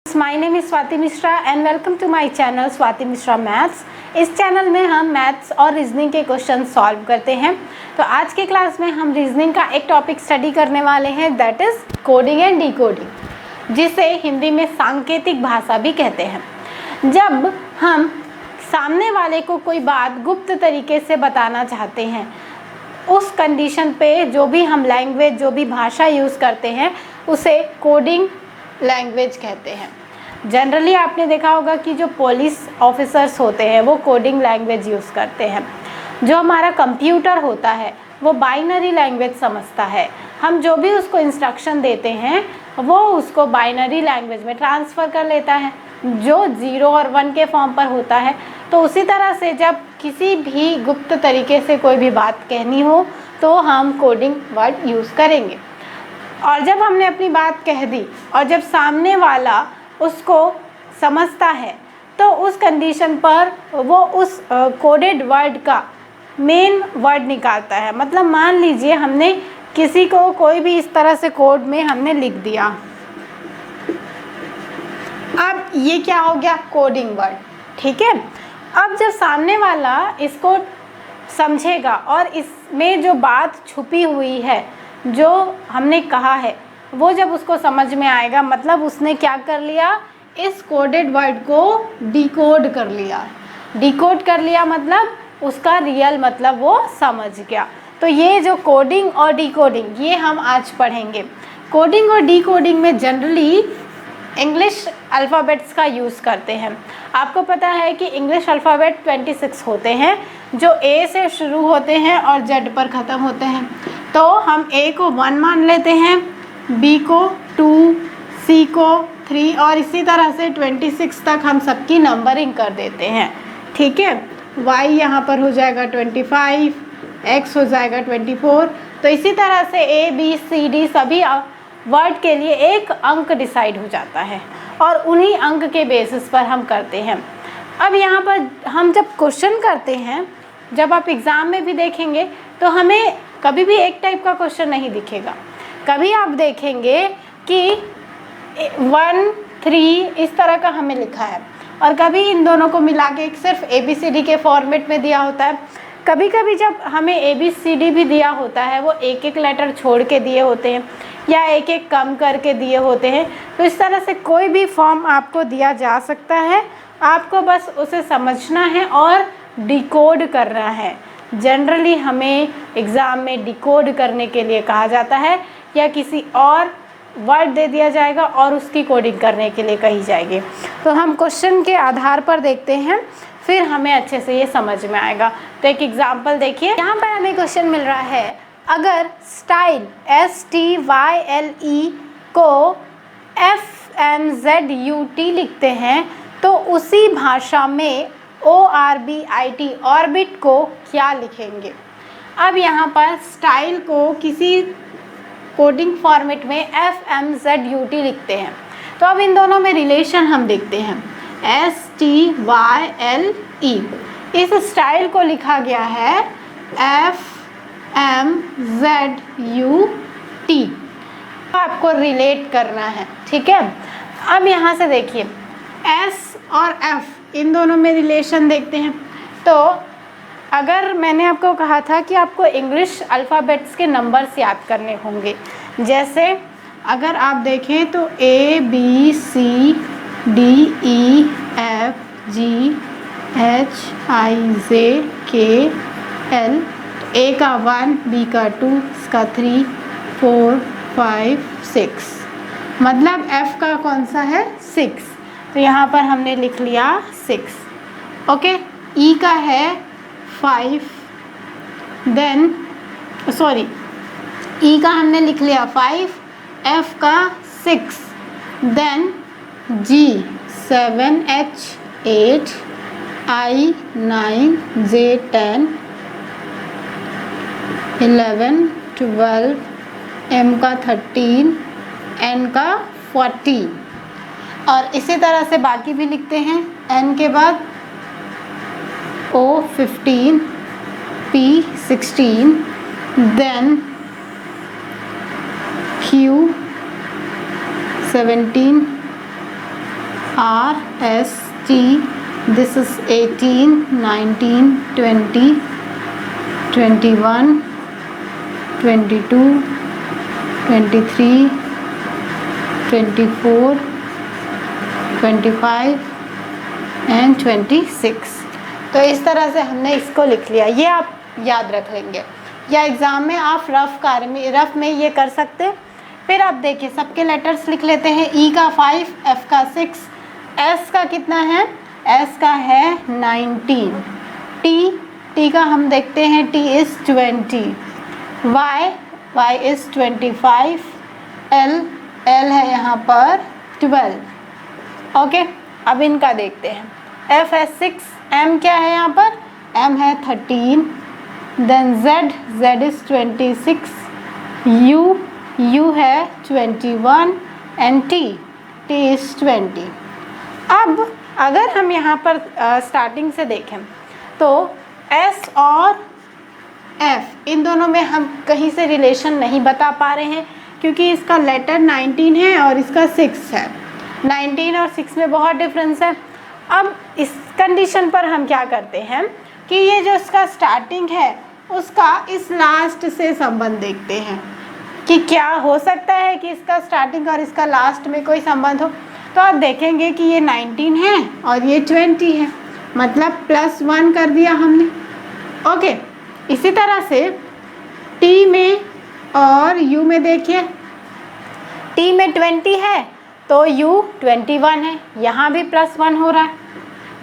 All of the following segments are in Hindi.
My name is Swati Mishra and welcome to my channel Swati Mishra maths. इस चैनल में हम मैथ्स और रीजनिंग के क्वेश्चन सॉल्व करते हैं। तो आज के क्लास में हम रीजनिंग का एक टॉपिक स्टडी करने वाले हैं, that is coding and decoding, जिसे हिंदी में सांकेतिक भाषा भी कहते हैं। जब हम सामने वाले को कोई बात गुप्त तरीके से बताना चाहते हैं, उस कंडीशन पे जो भी हम लैंग्वेज, जो भी भाषा यूज़ करते हैं, उसे कोडिंग लैंग्वेज कहते हैं। जनरली आपने देखा होगा कि जो पुलिस ऑफिसर्स होते हैं वो कोडिंग लैंग्वेज यूज़ करते हैं। जो हमारा कंप्यूटर होता है वो बाइनरी लैंग्वेज समझता है। हम जो भी उसको इंस्ट्रक्शन देते हैं वो उसको बाइनरी लैंग्वेज में ट्रांसफ़र कर लेता है, जो 0 और 1 के फॉर्म पर होता है। तो उसी तरह से जब किसी भी गुप्त तरीके से कोई भी बात कहनी हो तो हम कोडिंग वर्ड यूज़ करेंगे। और जब हमने अपनी बात कह दी और जब सामने वाला उसको समझता है तो उस कंडीशन पर वो उस कोडेड वर्ड का मेन वर्ड निकालता है। मतलब मान लीजिए हमने किसी को कोई भी इस तरह से कोड में हमने लिख दिया, अब ये क्या हो गया, कोडिंग वर्ड। ठीक है, अब जब सामने वाला इसको समझेगा और इसमें जो बात छुपी हुई है, जो हमने कहा है, वो जब उसको समझ में आएगा, मतलब उसने क्या कर लिया, इस कोडेड वर्ड को डिकोड कर लिया। डिकोड कर लिया मतलब उसका रियल मतलब वो समझ गया। तो ये जो कोडिंग और डिकोडिंग, ये हम आज पढ़ेंगे। कोडिंग और डिकोडिंग में जनरली इंग्लिश अल्फ़ाबेट्स का यूज़ करते हैं। आपको पता है कि इंग्लिश अल्फ़ाबेट 26 होते हैं, जो ए से शुरू होते हैं और जेड पर ख़त्म होते हैं। तो हम ए को 1 मान लेते हैं, बी को 2, सी को 3 और इसी तरह से 26 तक हम सबकी नंबरिंग कर देते हैं। ठीक है, वाई यहाँ पर हो जाएगा 25, एक्स हो जाएगा 24। तो इसी तरह से ए बी सी डी सभी वर्ड के लिए एक अंक डिसाइड हो जाता है और उन्हीं अंक के बेसिस पर हम करते हैं। अब यहाँ पर हम जब क्वेश्चन करते हैं, जब आप एग्ज़ाम में भी देखेंगे तो हमें कभी भी एक टाइप का क्वेश्चन नहीं दिखेगा। कभी आप देखेंगे कि 1, 3 इस तरह का हमें लिखा है और कभी इन दोनों को मिला के सिर्फ ABCD के फॉर्मेट में दिया होता है। कभी कभी जब हमें ABCD भी दिया होता है, वो एक एक लेटर छोड़ के दिए होते हैं या एक एक कम करके दिए होते हैं। तो इस तरह से कोई भी फॉर्म आपको दिया जा सकता है, आपको बस उसे समझना है और डिकोड करना है। जनरली हमें एग्ज़ाम में डिकोड करने के लिए कहा जाता है या किसी और वर्ड दे दिया जाएगा और उसकी कोडिंग करने के लिए कही जाएगी। तो हम क्वेश्चन के आधार पर देखते हैं, फिर हमें अच्छे से ये समझ में आएगा। तो एक एग्जांपल देखिए, यहाँ पर हमें क्वेश्चन मिल रहा है, अगर स्टाइल STYLE को FMZUT लिखते हैं तो उसी भाषा में ORBIT ऑर्बिट को क्या लिखेंगे। अब यहाँ पर स्टाइल को किसी कोडिंग फॉर्मेट में FMZUT लिखते हैं। तो अब इन दोनों में रिलेशन हम देखते हैं, STYLE, इस स्टाइल को लिखा गया है FMZUT। आपको रिलेट करना है। ठीक है, अब यहाँ से देखिए S और F, इन दोनों में रिलेशन देखते हैं। तो अगर मैंने आपको कहा था कि आपको इंग्लिश अल्फ़ाबेट्स के नंबर्स याद करने होंगे, जैसे अगर आप देखें तो ABCDEFGHIJKL, A का 1, B का 2, इसका 3, 4, 5, 6, मतलब F का कौन सा है, 6। तो यहाँ पर हमने लिख लिया 6। ओके, E का है 5, देन E का हमने लिख लिया 5, F का 6, then G 7, H 8, I 9, J 10, 11, 12, M का 13, N का 14 और इसी तरह से बाकी भी लिखते हैं। N के बाद O 15, P 16, then Q 17, R S T, this is 18, 19, 20, 21, 22, 23, 24, 25 and 26। तो इस तरह से हमने इसको लिख लिया, ये आप याद रख लेंगे या एग्ज़ाम में आप रफ में ये कर सकते। फिर आप देखिए सबके लेटर्स लिख लेते हैं। ई का 5, एफ का 6, एस का कितना है, एस का है 19, टी का हम देखते हैं, T is 20, Y is 25, L है यहाँ पर 12। ओके, अब इनका देखते हैं। एफ है 6, एम क्या है यहाँ पर, एम है 13, देन जेड इज़ 26, यू है 21 एंड टी इज़ 20। अब अगर हम यहाँ पर स्टार्टिंग से देखें तो एस और एफ इन दोनों में हम कहीं से रिलेशन नहीं बता पा रहे हैं, क्योंकि इसका लेटर 19 है और इसका 6 है। 19 और 6 में बहुत डिफरेंस है। अब इस कंडीशन पर हम क्या करते हैं कि ये जो इसका स्टार्टिंग है उसका इस लास्ट से संबंध देखते हैं कि क्या हो सकता है कि इसका स्टार्टिंग और इसका लास्ट में कोई संबंध हो। तो आप देखेंगे कि ये 19 है और ये 20 है, मतलब +1 कर दिया हमने। ओके, इसी तरह से टी में और यू में देखिए, टी में 20 है तो यू 21 है, यहाँ भी +1 हो रहा है।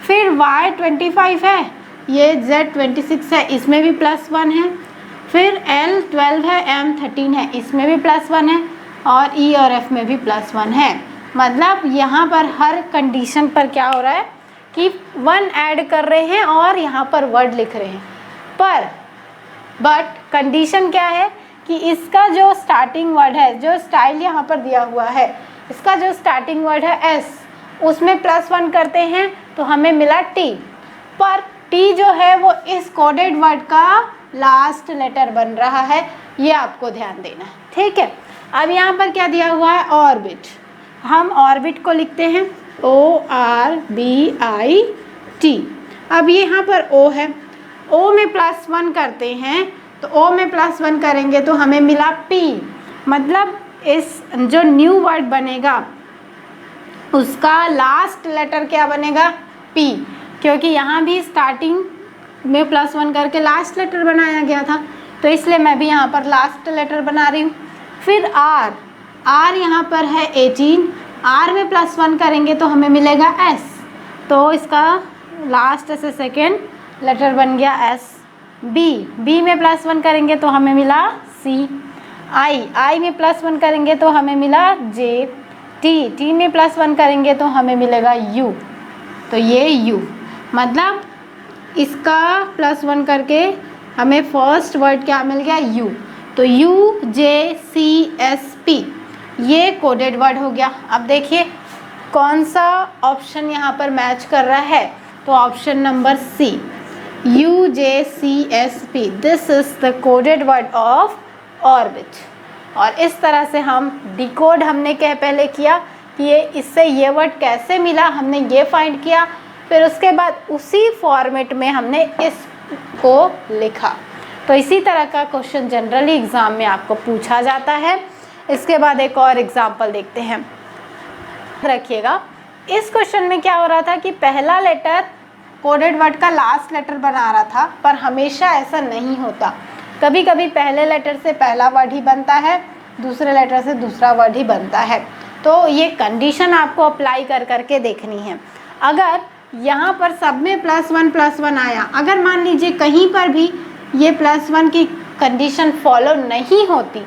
फिर y 25 है, ये z 26 है, इसमें भी +1 है। फिर l 12 है, m 13 है, इसमें भी +1 है, और e और f में भी +1 है। मतलब यहाँ पर हर कंडीशन पर क्या हो रहा है कि 1 ऐड कर रहे हैं और यहाँ पर वर्ड लिख रहे हैं। बट कंडीशन क्या है कि इसका जो स्टार्टिंग वर्ड है, जो स्टाइल यहाँ पर दिया हुआ है, इसका जो स्टार्टिंग वर्ड है एस, उसमें +1 करते हैं तो हमें मिला टी। पर टी जो है वो इस कोडेड वर्ड का लास्ट लेटर बन रहा है, ये आपको ध्यान देना है, ठीक है। अब यहाँ पर क्या दिया हुआ है, ऑर्बिट। हम ऑर्बिट को लिखते हैं ORBIT। अब यहाँ पर O है, O में +1 करते हैं तो O में +1 करेंगे तो हमें मिला P। मतलब इस जो न्यू वर्ड बनेगा उसका लास्ट लेटर क्या बनेगा, P, क्योंकि यहाँ भी स्टार्टिंग में +1 करके लास्ट लेटर बनाया गया था, तो इसलिए मैं भी यहाँ पर लास्ट लेटर बना रही हूँ। फिर R यहाँ पर है 18, R में +1 करेंगे तो हमें मिलेगा S, तो इसका लास्ट से सेकेंड लेटर बन गया S। B में +1 करेंगे तो हमें मिला C। I में +1 करेंगे तो हमें मिला J। T में +1 करेंगे तो हमें मिलेगा U, तो ये U। मतलब इसका +1 करके हमें फर्स्ट वर्ड क्या मिल गया, U। तो UJCSP ये कोडेड वर्ड हो गया। अब देखिए कौन सा ऑप्शन यहाँ पर मैच कर रहा है, तो option number C, UJCSP, this is the coded word of orbit. और इस तरह से हम डिकोड हमने पहले किया कि ये इससे ये वर्ड कैसे मिला, हमने ये फाइंड किया। फिर उसके बाद उसी फॉर्मेट में हमने इसको लिखा। तो इसी तरह का क्वेश्चन जनरली एग्ज़ाम में आपको पूछा जाता है। इसके बाद एक और एग्जांपल देखते हैं। रखिएगा, इस क्वेश्चन में क्या हो रहा था कि पहला लेटर कोडेड वर्ड का लास्ट लेटर बना रहा था, पर हमेशा ऐसा नहीं होता। कभी कभी पहले लेटर से पहला वर्ड ही बनता है, दूसरे लेटर से दूसरा वर्ड ही बनता है। तो ये कंडीशन आपको अप्लाई कर करके देखनी है। अगर यहाँ पर सब में +1 आया, अगर मान लीजिए कहीं पर भी ये +1 की कंडीशन फॉलो नहीं होती,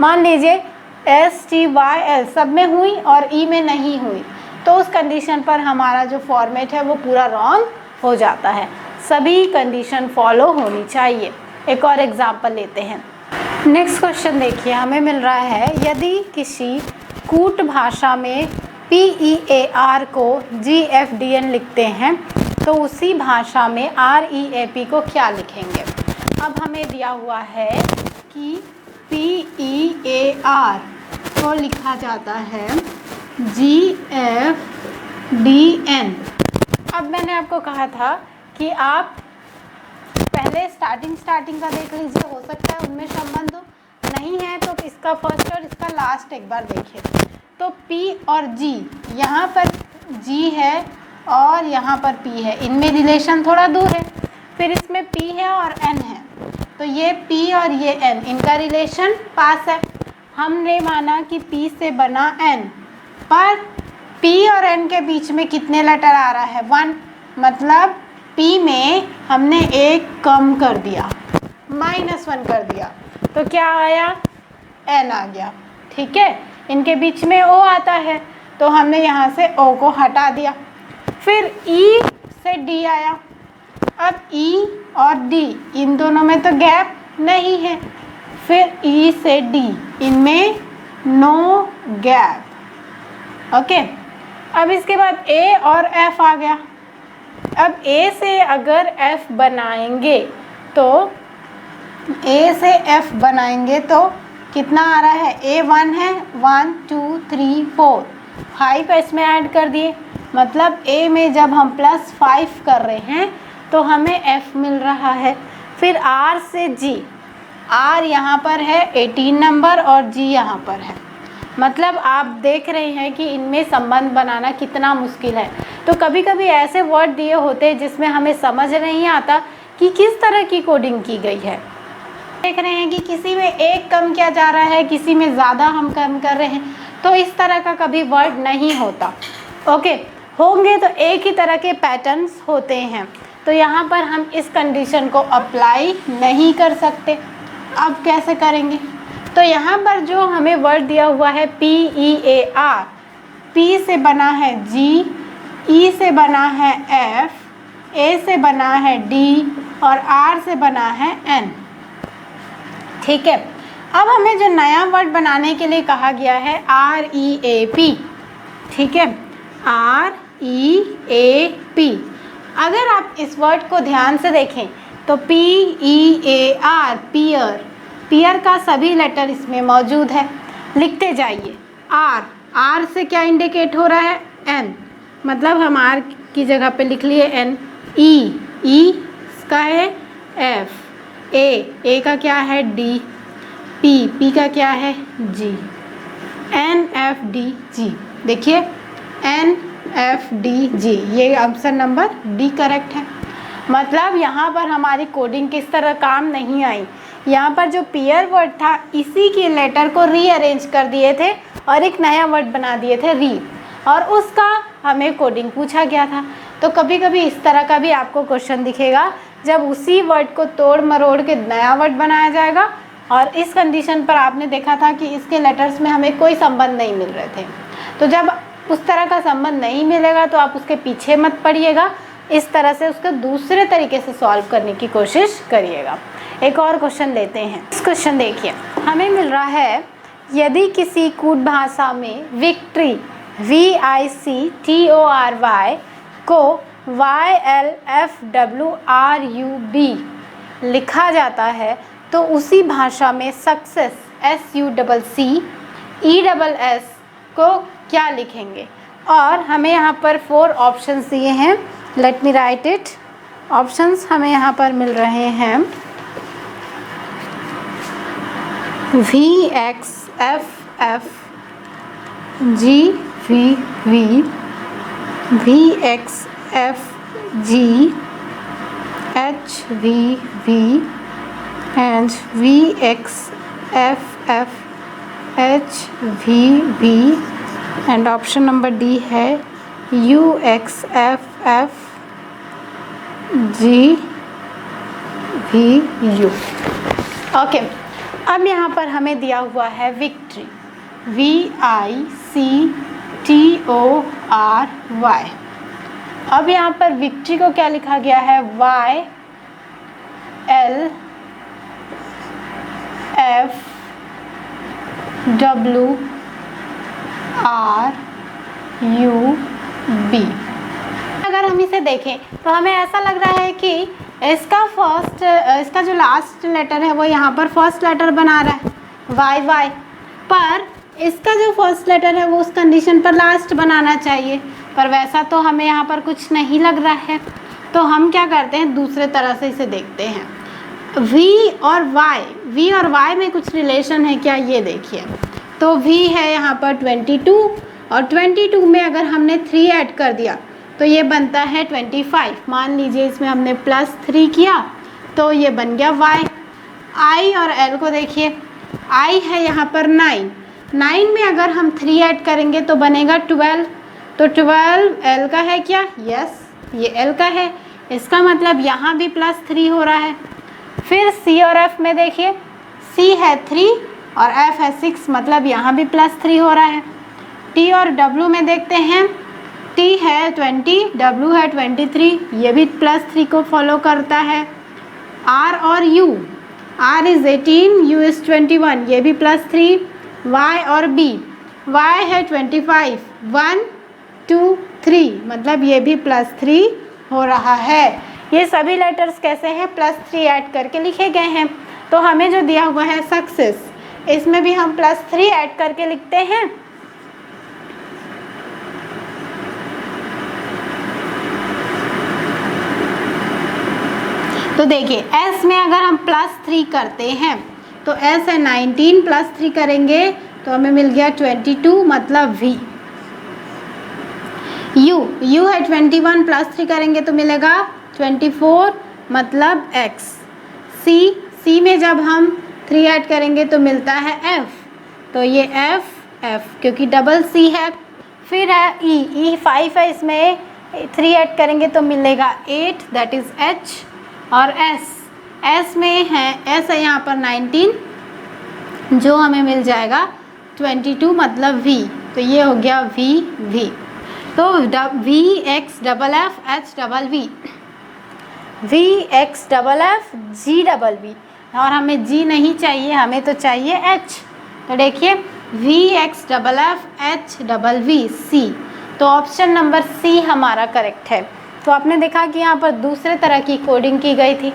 मान लीजिए STYL सब में हुई और E में नहीं हुई, तो उस कंडीशन पर हमारा जो फॉर्मेट है वो पूरा रॉन्ग हो जाता है। सभी कंडीशन फॉलो होनी चाहिए। एक और एग्जांपल लेते हैं। नेक्स्ट क्वेश्चन देखिए, हमें मिल रहा है यदि किसी कूट भाषा में PEAR को GFDN लिखते हैं तो उसी भाषा में REAP को क्या लिखेंगे। अब हमें दिया हुआ है कि PEAR को लिखा जाता है GFDN DN। अब मैंने आपको कहा था कि आप पहले स्टार्टिंग का देख लीजिए, हो सकता है उनमें संबंध हो, नहीं है तो इसका फर्स्ट और इसका लास्ट एक बार देखिए। तो P और G, यहाँ पर G है और यहाँ पर P है, इनमें रिलेशन थोड़ा दूर है। फिर इसमें P है और N है, तो ये P और ये N, इनका रिलेशन पास है। हमने माना कि P से बना N, पर P और N के बीच में कितने लेटर आ रहा है? 1, मतलब P में हमने एक कम कर दिया, -1 कर दिया, तो क्या आया? N आ गया। ठीक है, इनके बीच में O आता है, तो हमने यहाँ से O को हटा दिया। फिर E से D आया। अब E और D, इन दोनों में तो गैप नहीं है। फिर E से D, इनमें नो गैप। ओके, अब इसके बाद A और F आ गया। अब A से अगर F बनाएंगे तो कितना आ रहा है? A1 है, 1 2 3 4, 5 इसमें ऐड कर दिए, मतलब A में जब हम +5 कर रहे हैं तो हमें F मिल रहा है। फिर R से G, R यहाँ पर है 18 नंबर और G यहाँ पर है, मतलब आप देख रहे हैं कि इनमें संबंध बनाना कितना मुश्किल है। तो कभी कभी ऐसे वर्ड दिए होते हैं जिसमें हमें समझ नहीं आता कि किस तरह की कोडिंग की गई है। देख रहे हैं कि किसी में एक कम किया जा रहा है, किसी में ज़्यादा हम कम कर रहे हैं, तो इस तरह का कभी वर्ड नहीं होता। ओके, होंगे तो एक ही तरह के पैटर्न्स होते हैं, तो यहाँ पर हम इस कंडीशन को अप्लाई नहीं कर सकते। अब कैसे करेंगे? तो यहाँ पर जो हमें वर्ड दिया हुआ है PEAR, P से बना है G, E से बना है F, A से बना है D और R से बना है N। ठीक है, अब हमें जो नया वर्ड बनाने के लिए कहा गया है REAP। ठीक है, REAP। अगर आप इस वर्ड को ध्यान से देखें तो PEAR, पीयर का सभी लेटर इसमें मौजूद है। लिखते जाइए। R से क्या इंडिकेट हो रहा है? N, मतलब हम R की जगह पे लिख लिए N। E का है F, A का क्या है? D, P का क्या है? G, N F D G। देखिए N F D G, ये ऑप्शन नंबर D करेक्ट है। मतलब यहाँ पर हमारी कोडिंग किस तरह काम नहीं आई। यहाँ पर जो पेयर वर्ड था, इसी के लेटर को रीअरेंज कर दिए थे और एक नया वर्ड बना दिए थे री, और उसका हमें कोडिंग पूछा गया था। तो कभी कभी इस तरह का भी आपको क्वेश्चन दिखेगा, जब उसी वर्ड को तोड़ मरोड़ के नया वर्ड बनाया जाएगा। और इस कंडीशन पर आपने देखा था कि इसके लेटर्स में हमें कोई संबंध नहीं मिल रहे थे। तो जब उस तरह का संबंध नहीं मिलेगा तो आप उसके पीछे मत पड़िएगा, इस तरह से उसको दूसरे तरीके से सॉल्व करने की कोशिश करिएगा। एक और क्वेश्चन लेते हैं। इस क्वेश्चन देखिए, हमें मिल रहा है यदि किसी कूट भाषा में विक्ट्री VICTORY को YLFWRUB लिखा जाता है तो उसी भाषा में सक्सेस SUCCESS को क्या लिखेंगे? और हमें यहाँ पर 4 ऑप्शंस दिए हैं। Let me right it. Options हमें यहाँ पर मिल रहे हैं VXFF, GVV, VXFG, HVV and VXFF, HVV and option number D है UXFF, GVU। ओके, अब यहाँ पर हमें दिया हुआ है विक्ट्री VICTORY। अब यहाँ पर विक्ट्री को क्या लिखा गया है? YLFWRUB। अगर हम इसे देखें तो हमें ऐसा लग रहा है कि इसका जो लास्ट लेटर है वो यहाँ पर फर्स्ट लेटर बना रहा है YY, पर इसका जो फर्स्ट लेटर है वो उस कंडीशन पर लास्ट बनाना चाहिए। पर वैसा तो हमें यहाँ पर कुछ नहीं लग रहा है। तो हम क्या करते हैं, दूसरे तरह से इसे देखते हैं। v और y में कुछ रिलेशन है क्या, ये देखिए। तो v है यहाँ पर 22 और 22 में अगर हमने 3 ऐड कर दिया तो ये बनता है 25। मान लीजिए इसमें हमने +3 किया तो ये बन गया y। i और l को देखिए, i है यहाँ पर 9 में अगर हम 3 ऐड करेंगे तो बनेगा 12। तो 12 l का है क्या, यस ये l का है, इसका मतलब यहाँ भी +3 हो रहा है। फिर c और f में देखिए, c है 3 और f है 6, मतलब यहाँ भी +3 हो रहा है। t और w में देखते हैं, t है 20, w है 23, ये भी +3 को फॉलो करता है। r और u, r is 18, u is 21, ये भी +3। y और b, y है 25, 1 2 3, मतलब ये भी +3 हो रहा है। ये सभी लेटर्स कैसे हैं, +3 ऐड करके लिखे गए हैं। तो हमें जो दिया हुआ है सक्सेस, इसमें भी हम +3 ऐड करके लिखते हैं। तो देखिए S में अगर हम +3 करते हैं तो S है 19, +3 करेंगे तो हमें मिल गया 22, मतलब V। U है 21, +3 करेंगे तो मिलेगा 24, मतलब X। C में जब हम 3 ऐड करेंगे तो मिलता है F, तो ये F क्योंकि डबल C है। फिर है E 5 है, इसमें 3 ऐड करेंगे तो मिलेगा 8, दैट इज़ H। और S में है, S है यहाँ पर 19, जो हमें मिल जाएगा 22, मतलब V। तो ये हो गया V। तो V X double F H double V, V X double F G double V, और हमें G नहीं चाहिए, हमें तो चाहिए H। तो देखिए V X double F H double V C, तो ऑप्शन नंबर C हमारा करेक्ट है। तो आपने देखा कि यहाँ पर दूसरे तरह की कोडिंग की गई थी,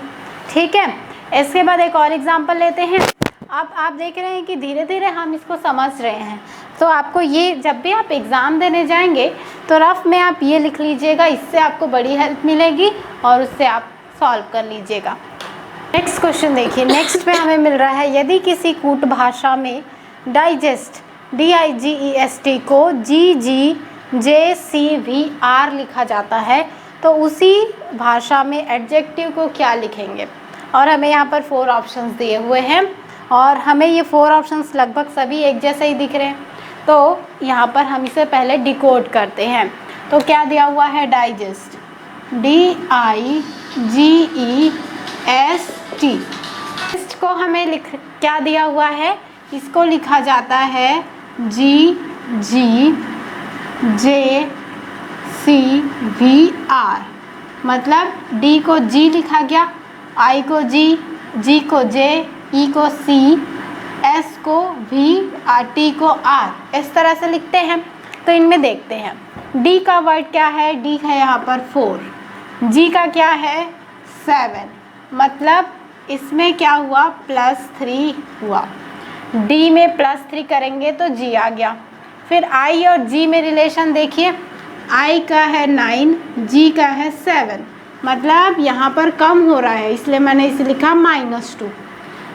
ठीक है। इसके बाद एक और एग्जांपल लेते हैं। अब आप देख रहे हैं कि धीरे धीरे हम इसको समझ रहे हैं। तो आपको ये, जब भी आप एग्ज़ाम देने जाएंगे तो रफ में आप ये लिख लीजिएगा, इससे आपको बड़ी हेल्प मिलेगी और उससे आप सॉल्व कर लीजिएगा। नेक्स्ट क्वेश्चन देखिए, नेक्स्ट में हमें मिल रहा है, यदि किसी कूट भाषा में डाइजेस्ट DIGEST को GGJCVR लिखा जाता है तो उसी भाषा में एडजेक्टिव को क्या लिखेंगे। और हमें यहाँ पर 4 ऑप्शंस दिए हुए हैं और हमें ये 4 ऑप्शंस लगभग सभी एक जैसे ही दिख रहे हैं। तो यहाँ पर हम इसे पहले डिकोड करते हैं। तो क्या दिया हुआ है, डाइजेस्ट DIGEST, इसको हमें क्या दिया हुआ है, इसको लिखा जाता है GGJCVR, मतलब D को G लिखा गया, I को G को J, E को C, S को V, T को R, इस तरह से लिखते हैं। तो इनमें देखते हैं D का वर्ड क्या है, D है यहाँ पर 4, G का क्या है 7, मतलब इसमें क्या हुआ +3 हुआ। D में +3 करेंगे तो G आ गया। फिर I और G में रिलेशन देखिए, I का है 9, G का है 7, मतलब यहाँ पर कम हो रहा है, इसलिए मैंने इसे लिखा -2।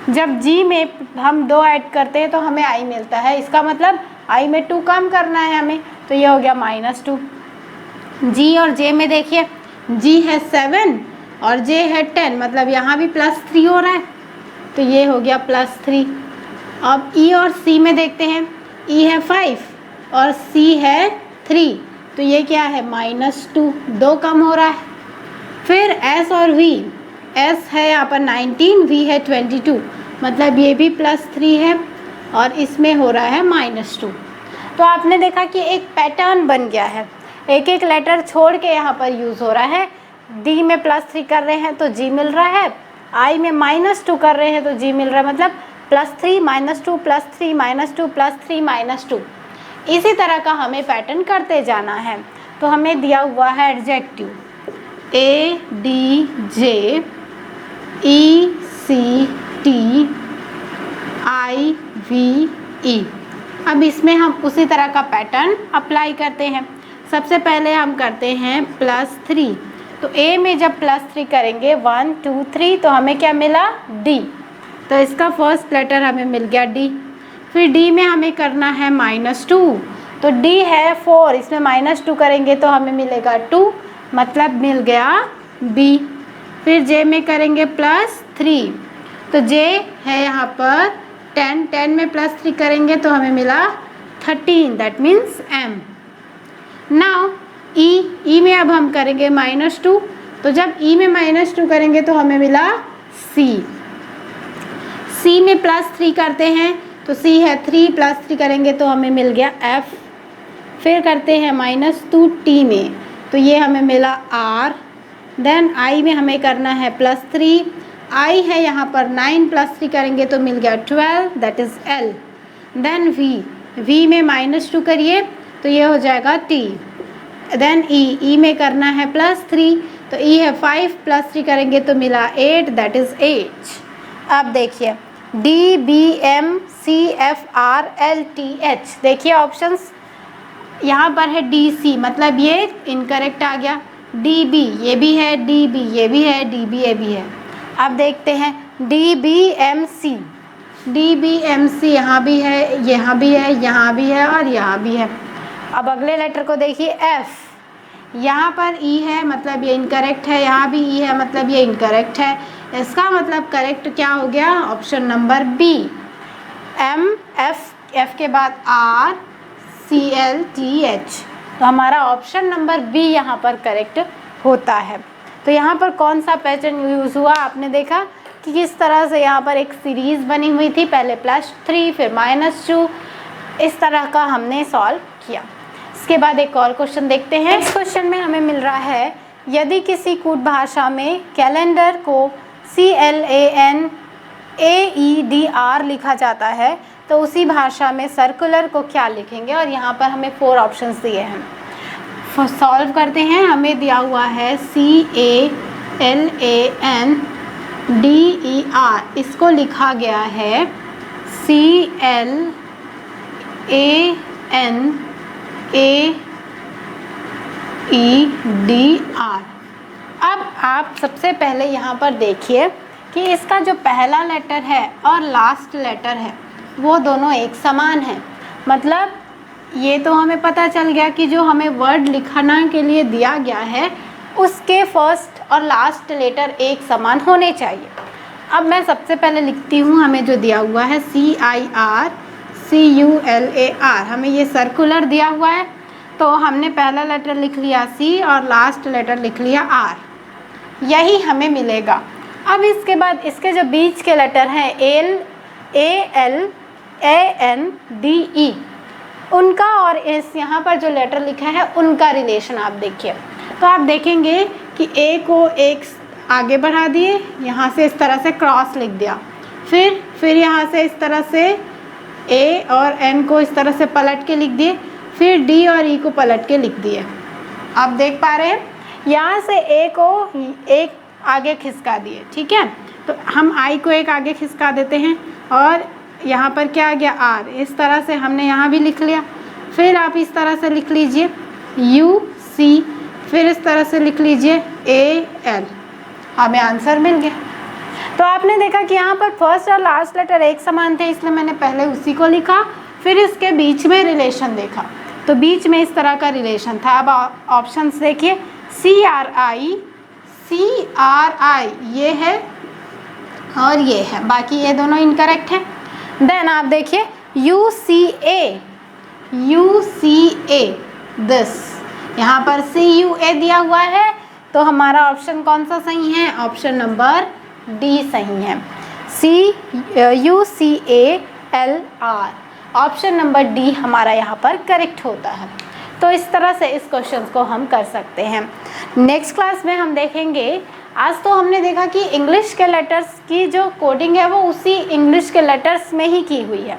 जब G में हम 2 ऐड करते हैं तो हमें I मिलता है, इसका मतलब I में 2 कम करना है हमें, तो ये हो गया -2। G और J में देखिए, G है 7 और J है 10, मतलब यहाँ भी +3 हो रहा है, तो ये हो गया +3। अब E और C में देखते हैं, E है 5 और C है 3, तो ये क्या है -2, 2 कम हो रहा है। फिर S और V, S है यहाँ पर 19, V है 22, मतलब ये भी +3 है और इसमें हो रहा है -2। तो आपने देखा कि एक पैटर्न बन गया है, एक एक लेटर छोड़ के यहाँ पर यूज़ हो रहा है। D में +3 कर रहे हैं तो G मिल रहा है, I में -2 कर रहे हैं तो G मिल रहा है, मतलब +3 -2 +3 -2 +3 -2, इसी तरह का हमें पैटर्न करते जाना है। तो हमें दिया हुआ है एडजेक्टिव ADJECTIVE। अब इसमें हम उसी तरह का पैटर्न अप्लाई करते हैं। सबसे पहले हम करते हैं +3, तो A में जब +3 करेंगे 1 2 3 तो हमें क्या मिला D, तो इसका फर्स्ट लेटर हमें मिल गया D। फिर D में हमें करना है -2, तो D है 4, इसमें -2 करेंगे तो हमें मिलेगा 2, मतलब मिल गया B। फिर J में करेंगे +3, तो J है यहाँ पर 10, 10 में +3 करेंगे तो हमें मिला 13, that means M। Now E में अब हम करेंगे -2, तो जब E में -2 करेंगे तो हमें मिला C में +3 करते हैं तो C है 3, +3 करेंगे तो हमें मिल गया F। फिर करते हैं -2 T में, तो ये हमें मिला R। देन I में हमें करना है +3, I है यहाँ पर 9, +3 करेंगे तो मिल गया 12, that is L। Then V में -2 करिए तो ये हो जाएगा T। देन E में करना है +3, तो E है 5, +3 करेंगे तो मिला 8, दैट इज़ H। अब देखिए D B M C F R L T H, देखिए ऑप्शंस यहाँ पर है D C, मतलब ये इनकरेक्ट आ गया। D B ये भी है, D B ये भी है, D B ये भी है। अब देखते हैं D B M C, D B M C यहाँ भी है, यहाँ भी है, यहाँ भी है और यहाँ भी है। अब अगले लेटर को देखिए F, यहाँ पर E है मतलब ये इनकरेक्ट है, यहाँ भी E है मतलब ये इनकरेक्ट है। इसका मतलब करेक्ट क्या हो गया, option number B। M F के बाद R C L T H, तो हमारा ऑप्शन नंबर B यहाँ पर करेक्ट होता है। तो यहाँ पर कौन सा पैटर्न यूज़ हुआ, आपने देखा कि किस तरह से यहाँ पर एक सीरीज़ बनी हुई थी, पहले +3 फिर -2, इस तरह का हमने सॉल्व किया। इसके बाद एक और क्वेश्चन देखते हैं। इस क्वेश्चन में हमें मिल रहा है, यदि किसी कूट भाषा में कैलेंडर को CALENDAR लिखा जाता है तो उसी भाषा में सर्कुलर को क्या लिखेंगे, और यहाँ पर हमें 4 ऑप्शंस दिए हैं। सॉल्व करते हैं। हमें दिया हुआ है CALANDER, इसको लिखा गया है CLANEDR। अब आप सबसे पहले यहाँ पर देखिए कि इसका जो पहला लेटर है और लास्ट लेटर है वो दोनों एक समान हैं। मतलब ये तो हमें पता चल गया कि जो हमें वर्ड लिखना के लिए दिया गया है उसके फर्स्ट और लास्ट लेटर एक समान होने चाहिए। अब मैं सबसे पहले लिखती हूँ, हमें जो दिया हुआ है CIRCULAR, हमें ये सर्कुलर दिया हुआ है, तो हमने पहला लेटर लिख लिया C और लास्ट लेटर लिख लिया R, यही हमें मिलेगा। अब इसके बाद इसके जो बीच के लेटर हैं LALANDE, उनका और इस यहाँ पर जो लेटर लिखा है उनका रिलेशन आप देखिए। तो आप देखेंगे कि A को एक आगे बढ़ा दिए, यहाँ से इस तरह से क्रॉस लिख दिया, फिर यहाँ से इस तरह से A और N को इस तरह से पलट के लिख दिए, फिर D और E को पलट के लिख दिए। आप देख पा रहे हैं, यहाँ से A को एक आगे खिसका दिए, ठीक है, तो हम I को एक आगे खिसका देते हैं और यहाँ पर क्या आ गया R, इस तरह से हमने यहाँ भी लिख लिया। फिर आप इस तरह से लिख लीजिए UC, फिर इस तरह से लिख लीजिए AL, हमें आंसर मिल गया। तो आपने देखा कि यहाँ पर फर्स्ट और लास्ट लेटर एक समान थे, इसलिए मैंने पहले उसी को लिखा, फिर इसके बीच में रिलेशन देखा, तो बीच में इस तरह का रिलेशन था। अब ऑप्शंस देखिए, CRI ये है और ये है, बाकी ये दोनों इनकरेक्ट हैं। देन आप देखिए UCA दिस, यहाँ पर CUA दिया हुआ है, तो हमारा ऑप्शन कौन सा सही है, ऑप्शन नंबर D सही है, CUCALR, ऑप्शन नंबर D हमारा यहाँ पर करेक्ट होता है। तो इस तरह से इस क्वेश्चन को हम कर सकते हैं। नेक्स्ट क्लास में हम देखेंगे, आज तो हमने देखा कि इंग्लिश के लेटर्स की जो कोडिंग है वो उसी इंग्लिश के लेटर्स में ही की हुई है।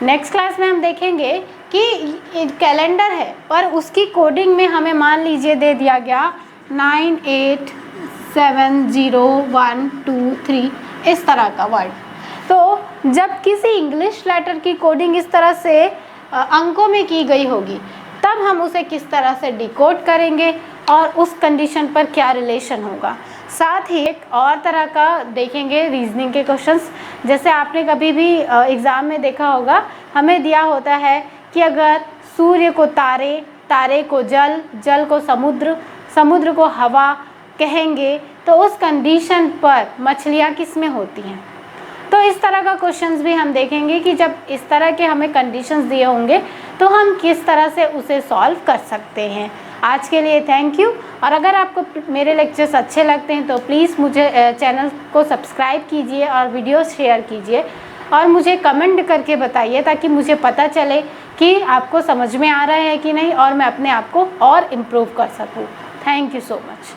नेक्स्ट क्लास में हम देखेंगे कि कैलेंडर है पर उसकी कोडिंग में हमें मान लीजिए दे दिया गया 98701223 इस तरह का वर्ड। तो जब किसी इंग्लिश लेटर की कोडिंग इस तरह से अंकों में की गई होगी तब हम उसे किस तरह से डिकोड करेंगे और उस कंडीशन पर क्या रिलेशन होगा। साथ ही एक और तरह का देखेंगे रीजनिंग के क्वेश्चंस। जैसे आपने कभी भी एग्ज़ाम में देखा होगा, हमें दिया होता है कि अगर सूर्य को तारे, तारे को जल, जल को समुद्र, समुद्र को हवा कहेंगे तो उस कंडीशन पर मछलियाँ किस में होती हैं। तो इस तरह का क्वेश्चंस भी हम देखेंगे कि जब इस तरह के हमें कंडीशंस दिए होंगे तो हम किस तरह से उसे सॉल्व कर सकते हैं। आज के लिए थैंक यू। और अगर आपको मेरे लेक्चर्स अच्छे लगते हैं तो प्लीज़ मुझे चैनल को सब्सक्राइब कीजिए और वीडियो शेयर कीजिए और मुझे कमेंट करके बताइए ताकि मुझे पता चले कि आपको समझ में आ रहा है कि नहीं और मैं अपने आप को और इम्प्रूव कर सकूँ। Thank you so much.